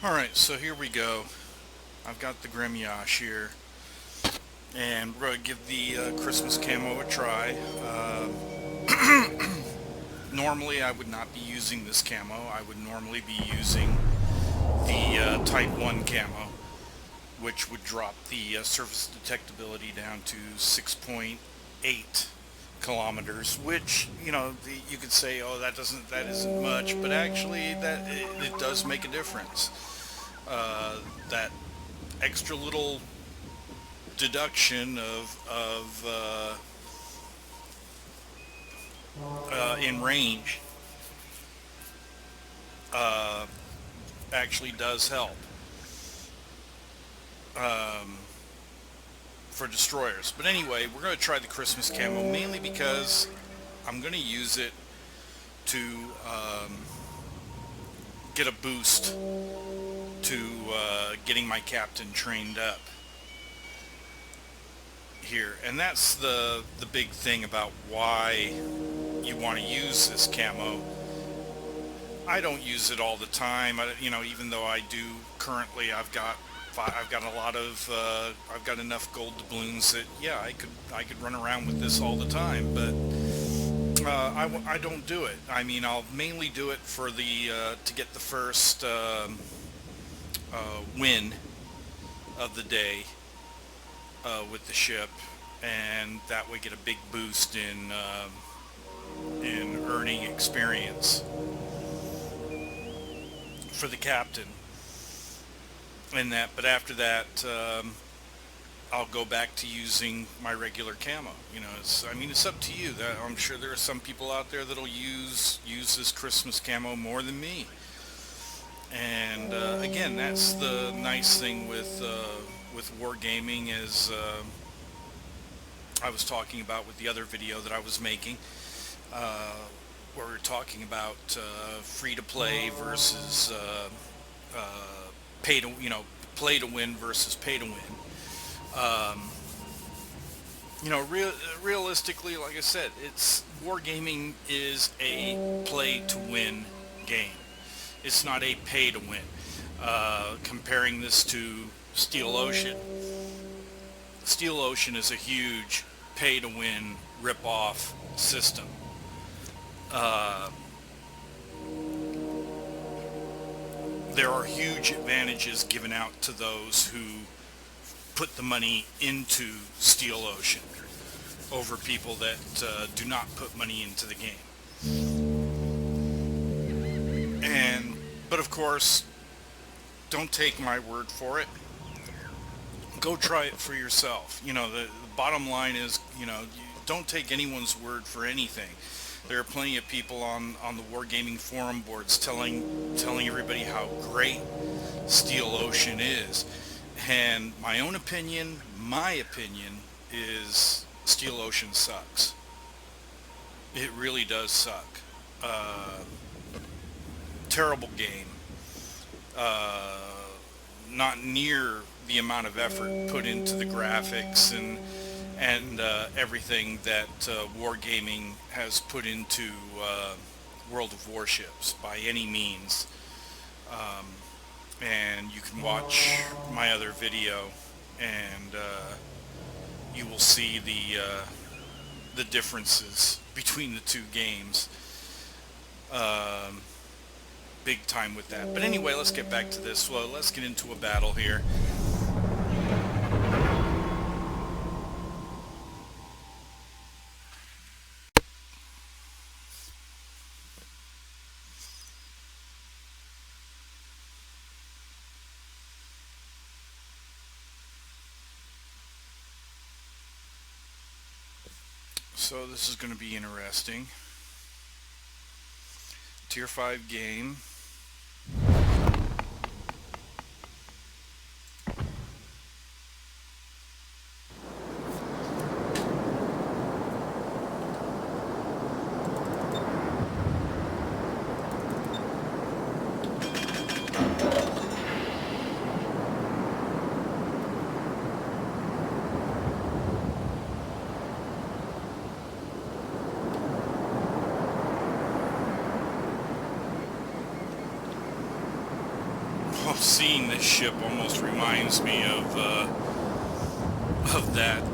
Alright, so here we go. I've got the Gremyashchy here, and we're going to give the Christmas camo a try. Normally I would not be using this camo. I would normally be using the Type 1 camo, which would drop the surface detectability down to 6.8 kilometers, which, you could say, oh, that isn't much, but actually it does make a difference. That extra little deduction in range uh, actually does help um, for destroyers. But anyway, we're going to try the Christmas camo mainly because I'm going to use it to get a boost to getting my captain trained up here. And that's the big thing about why you want to use this camo. I don't use it all the time. Even though I do currently, I've got a lot of I've got enough gold doubloons that, yeah, I could run around with this all the time. But I don't do it. I mean, I'll mainly do it for the to get the first win of the day with the ship, and that way get a big boost in earning experience for the captain. And that, but after that, I'll go back to using my regular camo. It's up to you. I'm sure there are some people out there that'll use this Christmas camo more than me. And again, that's the nice thing with wargaming, as I was talking about with the other video that I was making, where we were talking about free to play versus pay to play to win versus pay to win. Realistically, like I said, wargaming is a play to win game. It's not a pay to win. Comparing this to Steel Ocean. Steel Ocean is a huge pay to win rip-off system. There are huge advantages given out to those who put the money into Steel Ocean over people that do not put money into the game. But of course, don't take my word for it. Go try it for yourself. The bottom line is, don't take anyone's word for anything. There are plenty of people on the wargaming forum boards telling everybody how great Steel Ocean is. And my opinion is Steel Ocean sucks. It really does suck. Terrible game. Not near the amount of effort put into the graphics and everything that wargaming has put into World of Warships by any means. And you can watch my other video, and you will see the differences between the two games. Big time with that. But anyway, let's get back to this. Well, let's get into a battle here. So this is going to be interesting. Tier 5 game. seeing this ship almost reminds me of that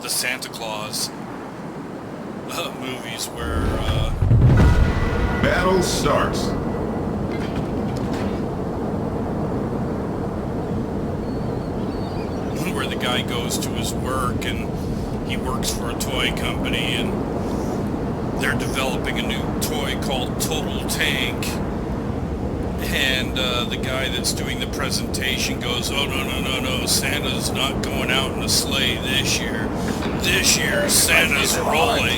the Santa Claus movies where battle starts. Where the guy goes to his work and he works for a toy company and they're developing a new toy called Total Tank, and the guy that's doing the presentation goes, oh no, Santa's not going out in a sleigh this year. This year Santa's rolling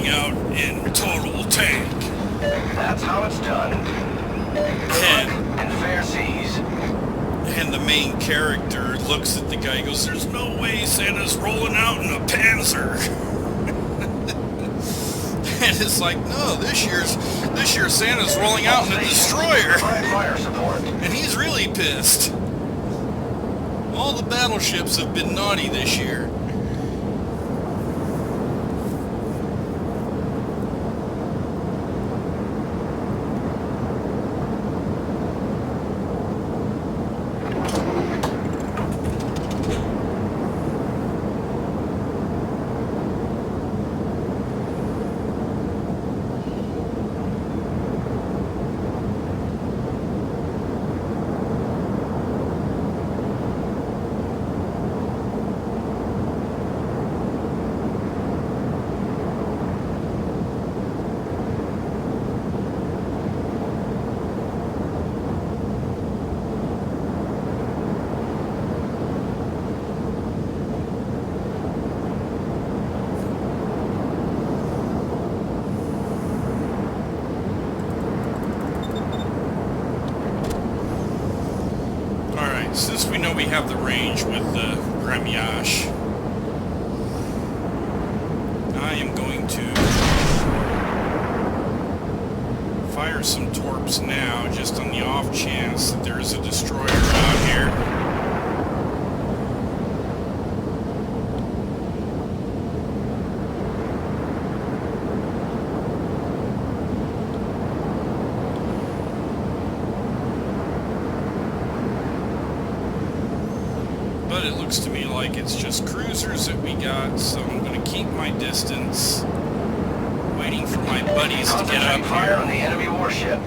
out in Total Tank. That's how it's done. In fair seas. And the main character looks at the guy and goes, there's no way Santa's rolling out in a Panzer. And it's like, no, this year Santa's rolling out in a destroyer. And he's really pissed. All the battleships have been naughty this year. Since we know we have the range with the Gremyashchy, I am going to fire some torps now, just on the off chance that there is a destroyer out here. But it looks to me like it's just cruisers that we got, so I'm going to keep my distance, waiting for my buddies to get up fire here. On the enemy warship.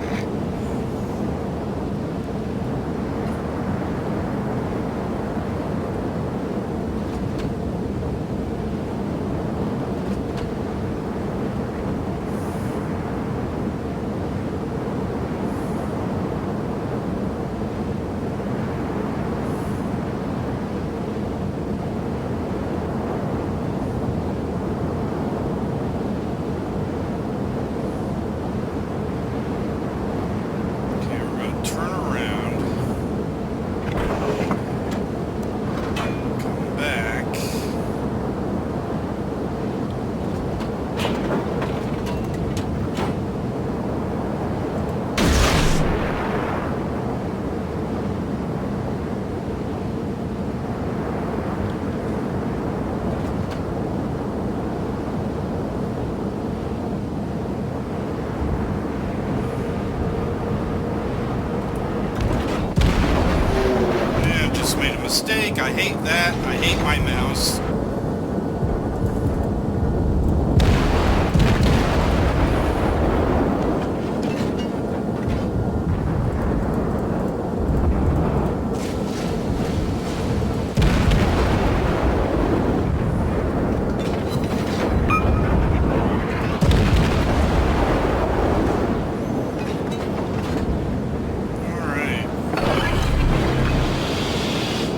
Mistake. I hate that. I hate my mouse.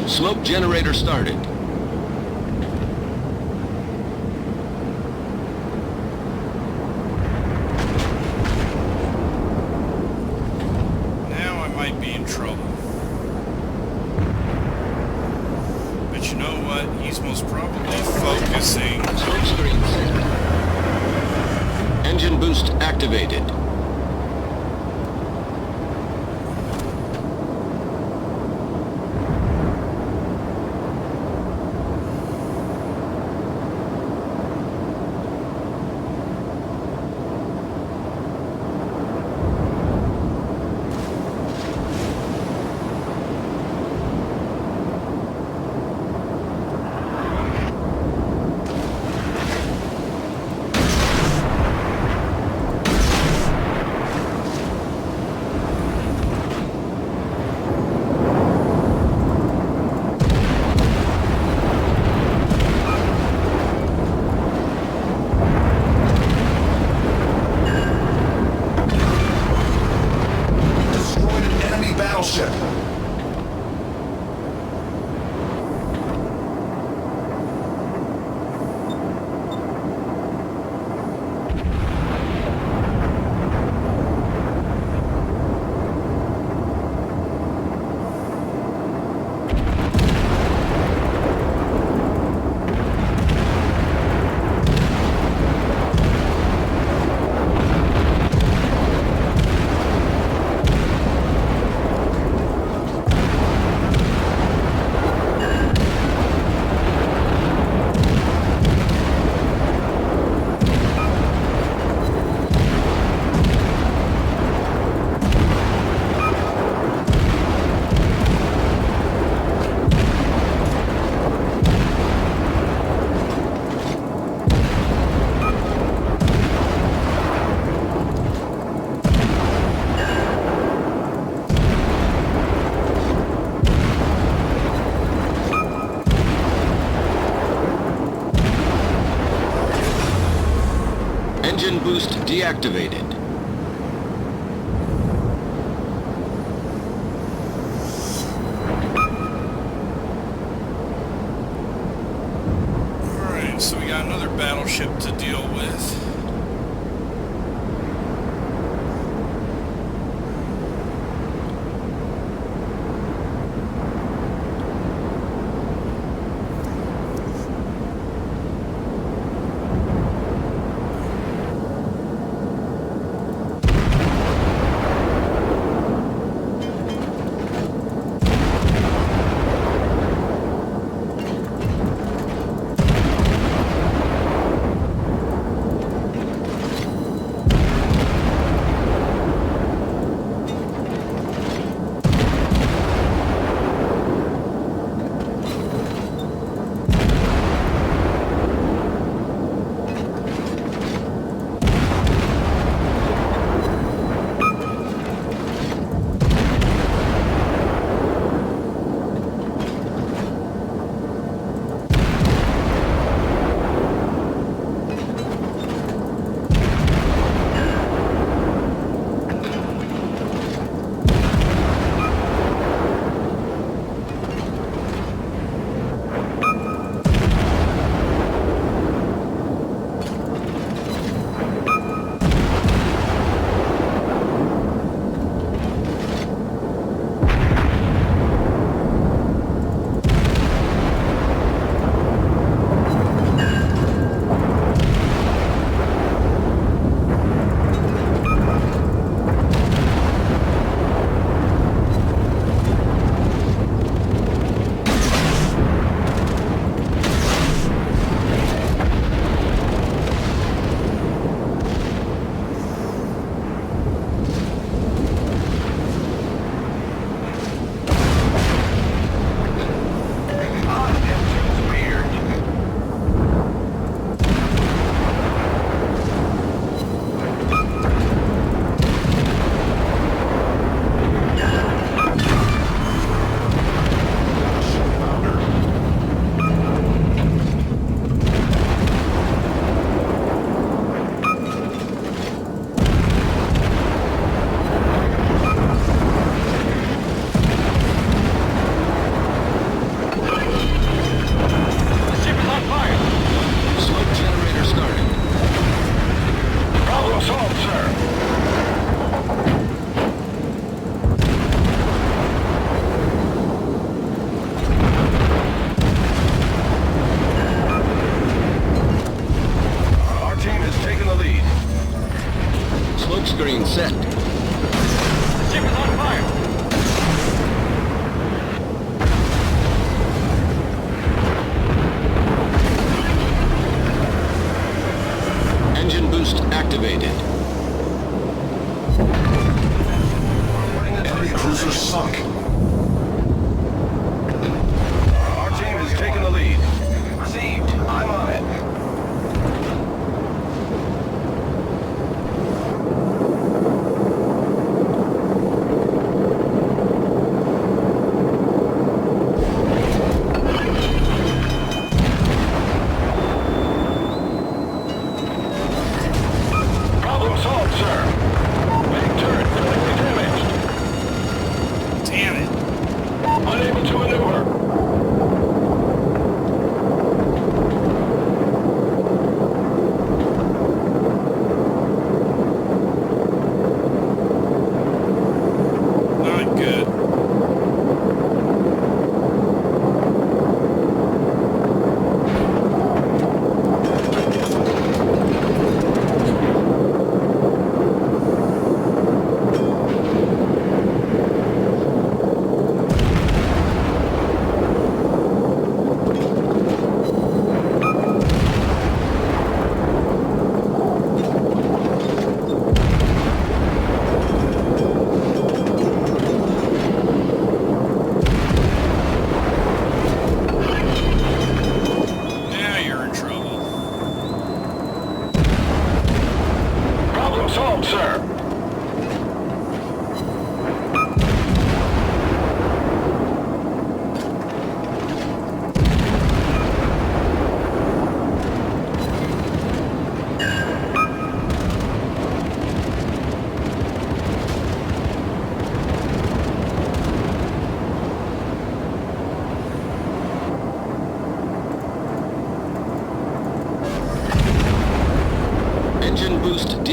Smoke generator started. Now I might be in trouble. But you know what? He's most probably focusing. Smoke screen set. Engine boost activated. boost deactivated. Alright, so we got another battleship to deal with. Screen set. The ship is on fire. Engine boost activated. Enemy cruiser sunk. Our team has taken the lead. Received. I'm on it. Problem solved, sir. Main turret critically damaged. Damn it. Unable to maneuver. Not good.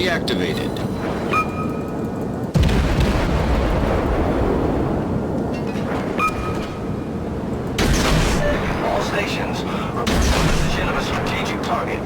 deactivated. All stations, report the position of a strategic target.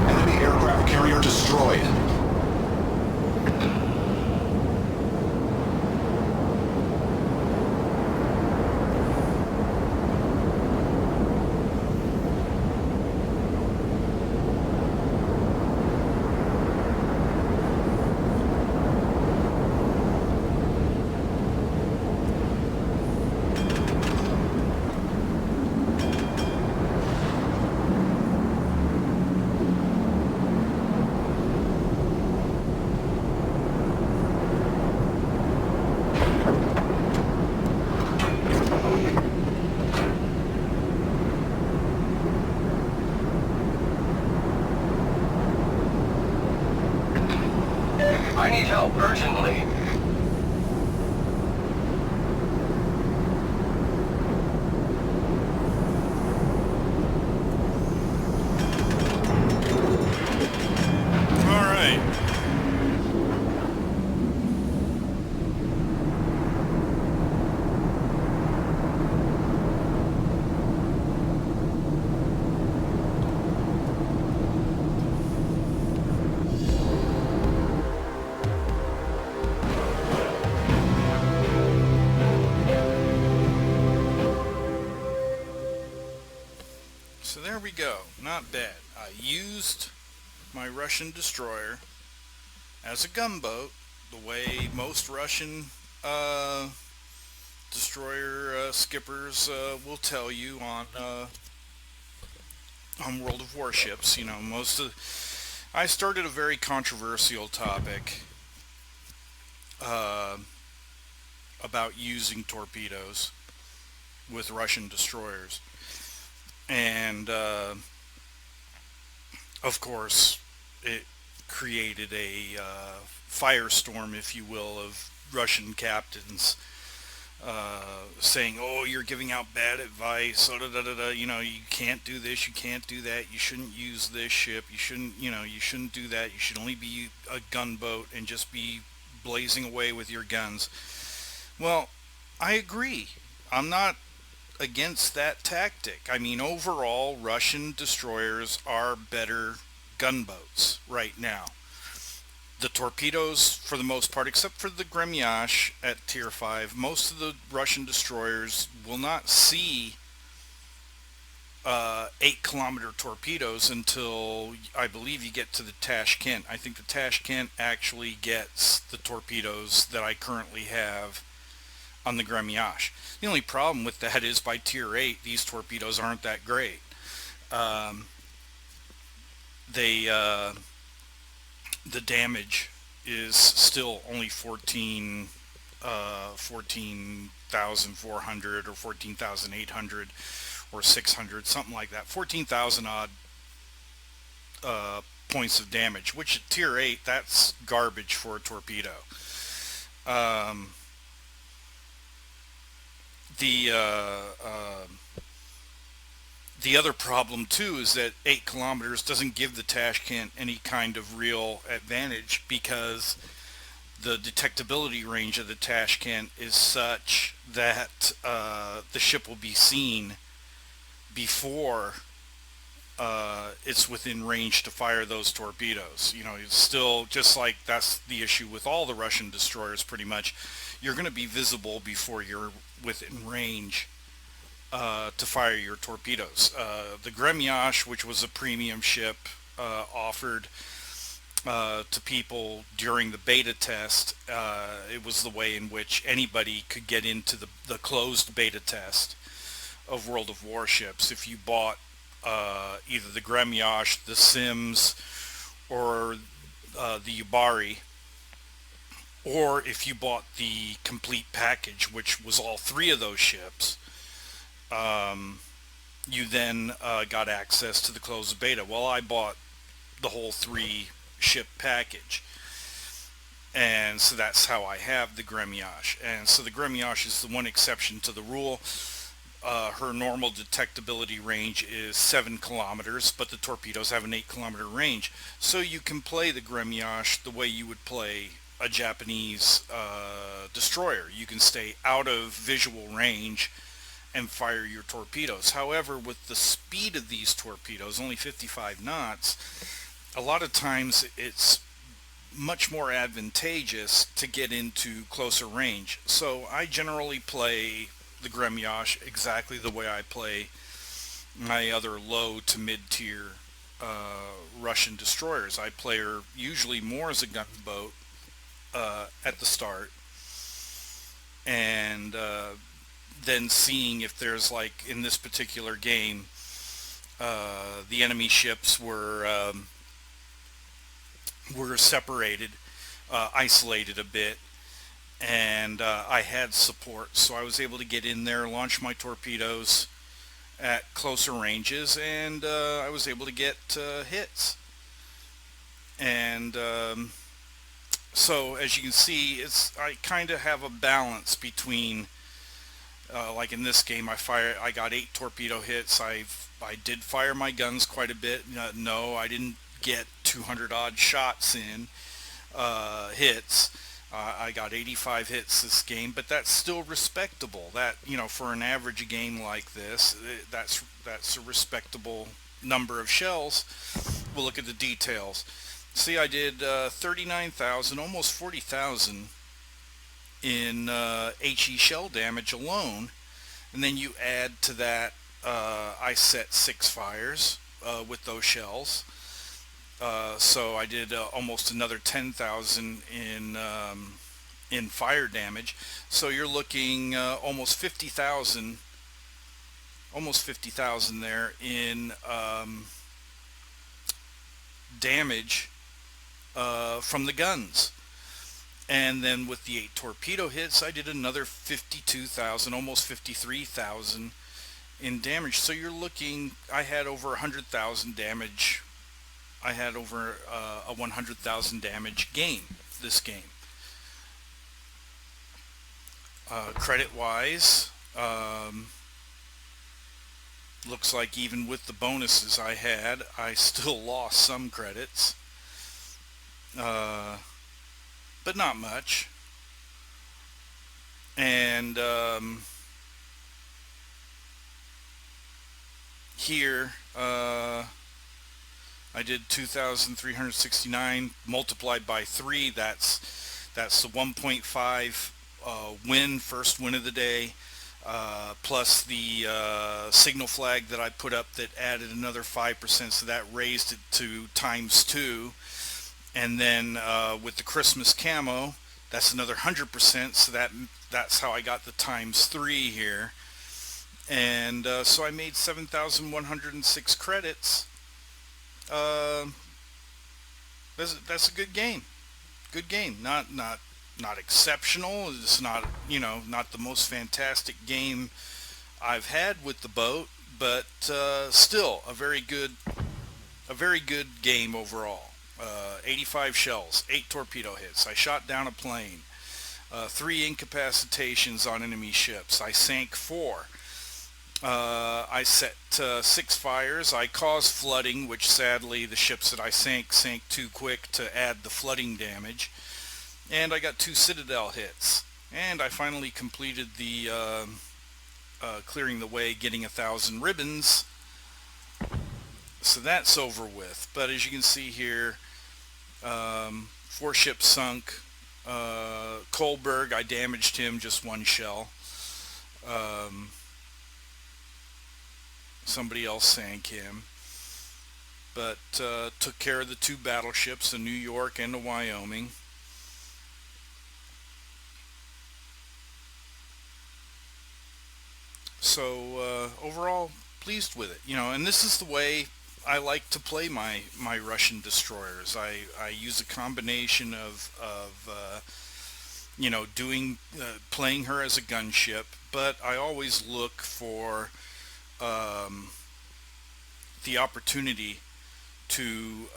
Enemy aircraft carrier destroyed. I need help urgently. All right. So there we go. Not bad. I used my Russian destroyer as a gunboat, the way most Russian destroyer skippers will tell you on World of Warships. You know, I started a very controversial topic about using torpedoes with Russian destroyers. And of course, it created a firestorm, if you will, of Russian captains saying, "Oh, you're giving out bad advice. Oh, da, da, da, da. You know, you can't do this. You can't do that. You shouldn't use this ship. You shouldn't, you shouldn't do that. You should only be a gunboat and just be blazing away with your guns." Well, I agree. I'm not against that tactic. I mean, overall, Russian destroyers are better gunboats right now. The torpedoes, for the most part, except for the Gremyashchy at Tier 5, most of the Russian destroyers will not see 8-kilometer torpedoes until, I believe, you get to the Tashkent. I think the Tashkent actually gets the torpedoes that I currently have on the Gremyashchy. The only problem with that is by Tier 8, these torpedoes aren't that great. The damage is still only 14,400 or 14,800 or 600, something like that. 14,000 odd points of damage, which at Tier 8, that's garbage for a torpedo. The other problem too is that 8 kilometers doesn't give the Tashkent any kind of real advantage, because the detectability range of the Tashkent is such that the ship will be seen before it's within range to fire those torpedoes. You know, it's still just like that's the issue with all the Russian destroyers pretty much. You're going to be visible before you're within range to fire your torpedoes. The Gremyashchy, which was a premium ship offered to people during the beta test, it was the way in which anybody could get into the closed beta test of World of Warships. If you bought either the Gremyashchy, the Sims, or the Yubari, Or if you bought the complete package, which was all three of those ships, you then got access to the closed beta. Well, I bought the whole three ship package, and so that's how I have the Gremyashchy. And so the Gremyashchy is the one exception to the rule. Her normal detectability range is 7 kilometers, but the torpedoes have an 8-kilometer range. So you can play the Gremyashchy the way you would play a Japanese destroyer. You can stay out of visual range and fire your torpedoes. However, with the speed of these torpedoes, only 55 knots, a lot of times it's much more advantageous to get into closer range. So I generally play the Gremyashchy exactly the way I play my other low to mid-tier Russian destroyers. I play her usually more as a gunboat at the start, and then seeing if there's, like in this particular game, the enemy ships were separated, isolated a bit, and I had support, so I was able to get in there, launch my torpedoes at closer ranges, and I was able to get hits. And so as you can see, I kind of have a balance between, like in this game, I got 8 torpedo hits. I did fire my guns quite a bit. No, I didn't get 200 odd shots in hits. I got 85 hits this game, but that's still respectable. That, for an average game like this, that's a respectable number of shells. We'll look at the details. See, I did 39,000, almost 40,000 in HE shell damage alone, and then you add to that, I set 6 fires with those shells. So I did almost another 10,000 in fire damage. So you're looking almost 50,000 there in damage from the guns. And then with the 8 torpedo hits, I did another 52,000, almost 53,000 in damage. So you're looking, I had over 100,000 damage. I had over a 100,000 damage game this game. Credit wise, looks like even with the bonuses I had, I still lost some credits, but not much. And here I did 2,369 multiplied by 3. That's the 1.5 win, first win of the day, plus the signal flag that I put up that added another 5%, so that raised it to ×2. And then with the Christmas camo, that's another 100%, so that's how I got the ×3 here. And so I made 7,106 credits. That's a good game. Good game. Not exceptional. It's not, not the most fantastic game I've had with the boat, but still a very good game overall. 85 shells, 8 torpedo hits. I shot down a plane. 3 incapacitations on enemy ships. I sank 4. I set 6 fires. I caused flooding, which sadly the ships that I sank too quick to add the flooding damage. And I got 2 citadel hits. And I finally completed the clearing the way, getting 1,000 ribbons. So that's over with. But as you can see here, 4 ships sunk. Kolberg, I damaged him, just 1 shell. Somebody else sank him, but took care of the 2 battleships, the New York and the Wyoming. So overall, pleased with it. And this is the way I like to play my Russian destroyers. I use a combination of doing playing her as a gunship, but I always look for the opportunity to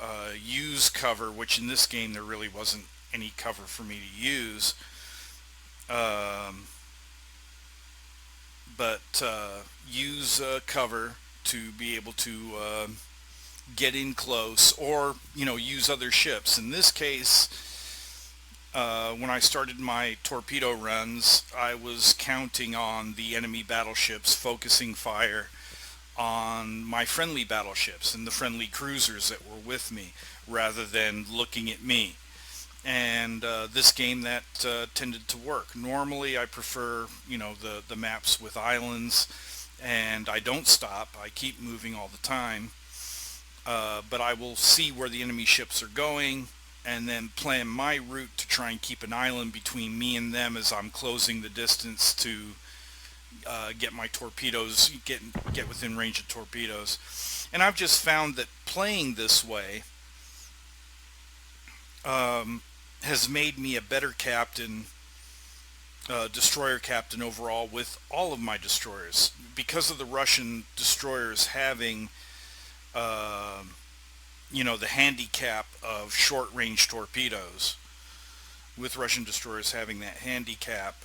use cover, which in this game there really wasn't any cover for me to use. But use cover to be able to get in close, or use other ships. In this case, when I started my torpedo runs, I was counting on the enemy battleships focusing fire on my friendly battleships and the friendly cruisers that were with me, rather than looking at me. And this game, that tended to work. Normally I prefer the maps with islands, and I don't stop, I keep moving all the time, but I will see where the enemy ships are going and then plan my route to try and keep an island between me and them as I'm closing the distance to get my torpedoes, get within range of torpedoes. And I've just found that playing this way has made me a better captain, destroyer captain overall, with all of my destroyers, because of the Russian destroyers having the handicap of short-range torpedoes. With Russian destroyers having that handicap,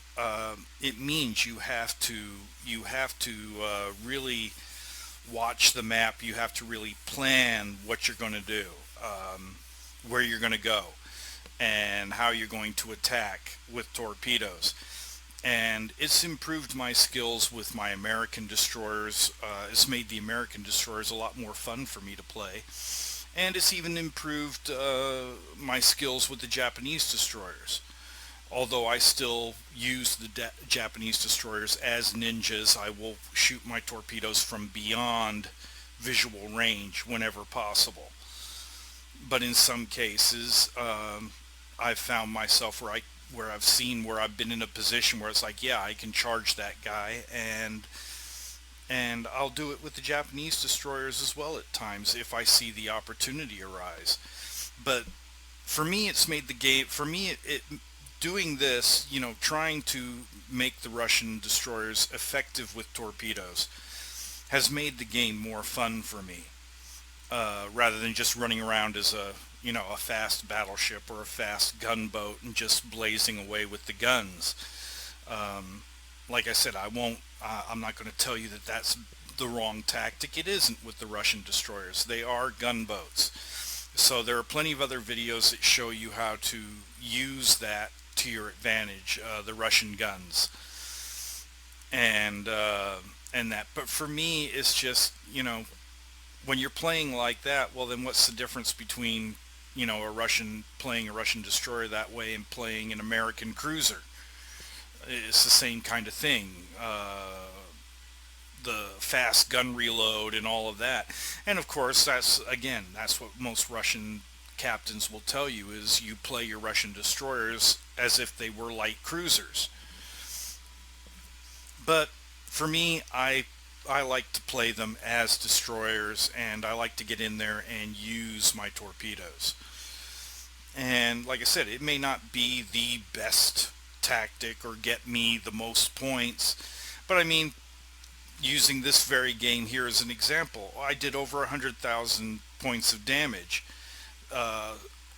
it means you have to really watch the map. You have to really plan what you're going to do, where you're going to go, and how you're going to attack with torpedoes. And it's improved my skills with my American destroyers. It's made the American destroyers a lot more fun for me to play. And it's even improved my skills with the Japanese destroyers. Although I still use the Japanese destroyers as ninjas, I will shoot my torpedoes from beyond visual range whenever possible. But in some cases, I've found myself where I've been in a position where it's like, yeah, I can charge that guy, and I'll do it with the Japanese destroyers as well at times if I see the opportunity arise. But for me, it's made the game, for me, doing this, trying to make the Russian destroyers effective with torpedoes has made the game more fun for me, rather than just running around as a fast battleship or a fast gunboat and just blazing away with the guns. Like I said, I'm not going to tell you that that's the wrong tactic. It isn't with the Russian destroyers. They are gunboats. So there are plenty of other videos that show you how to use that to your advantage, the Russian guns. And that. But for me, it's just, when you're playing like that, well, then what's the difference between, playing a Russian destroyer that way and playing an American cruiser? It's the same kind of thing. The fast gun reload and all of that. And of course, that's what most Russian captains will tell you, is you play your Russian destroyers as if they were light cruisers. But for me, I like to play them as destroyers, and I like to get in there and use my torpedoes. And like I said, it may not be the best tactic or get me the most points, but I mean, using this very game here as an example, I did over 100,000 points of damage,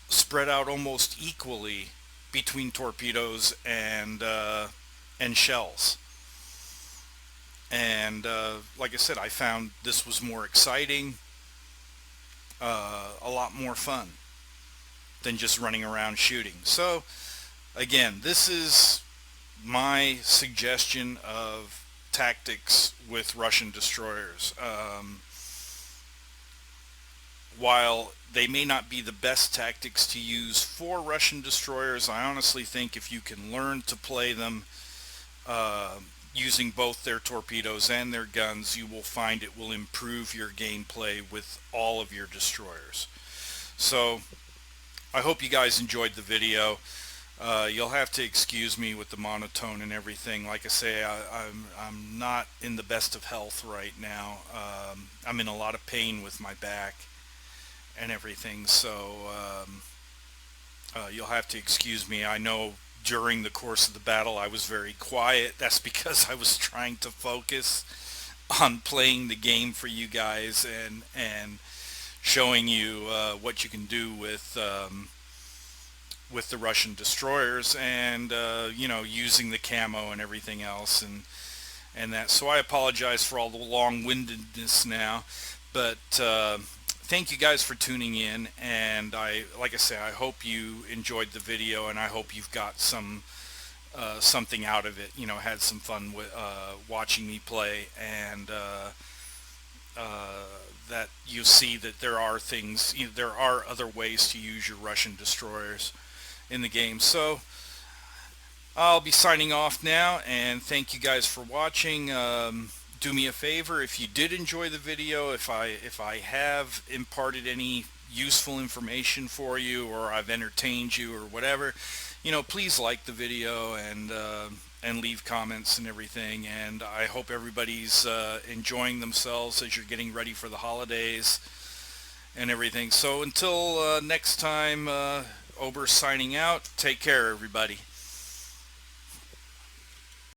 spread out almost equally between torpedoes and shells. And like I said, I found this was more exciting, a lot more fun than just running around shooting. So again, this is my suggestion of tactics with Russian destroyers. While they may not be the best tactics to use for Russian destroyers, I honestly think if you can learn to play them using both their torpedoes and their guns, you will find it will improve your gameplay with all of your destroyers. So I hope you guys enjoyed the video. You'll have to excuse me with the monotone and everything. Like I say, I'm not in the best of health right now. I'm in a lot of pain with my back and everything, so you'll have to excuse me. I know during the course of the battle I was very quiet. That's because I was trying to focus on playing the game for you guys and showing you what you can do with the Russian destroyers, and you know, using the camo and everything else, and that. So I apologize for all the long-windedness now, but thank you guys for tuning in, and like I say, I hope you enjoyed the video, and I hope you've got something out of it. You know, had some fun with watching me play, and that you see that there are things, you know, there are other ways to use your Russian destroyers in the game. So I'll be signing off now, and thank you guys for watching. Do me a favor, if you did enjoy the video, if I have imparted any useful information for you, or I've entertained you or whatever, you know, please like the video and leave comments and everything. And I hope everybody's enjoying themselves as you're getting ready for the holidays and everything. So until next time, Oberst signing out. Take care, everybody.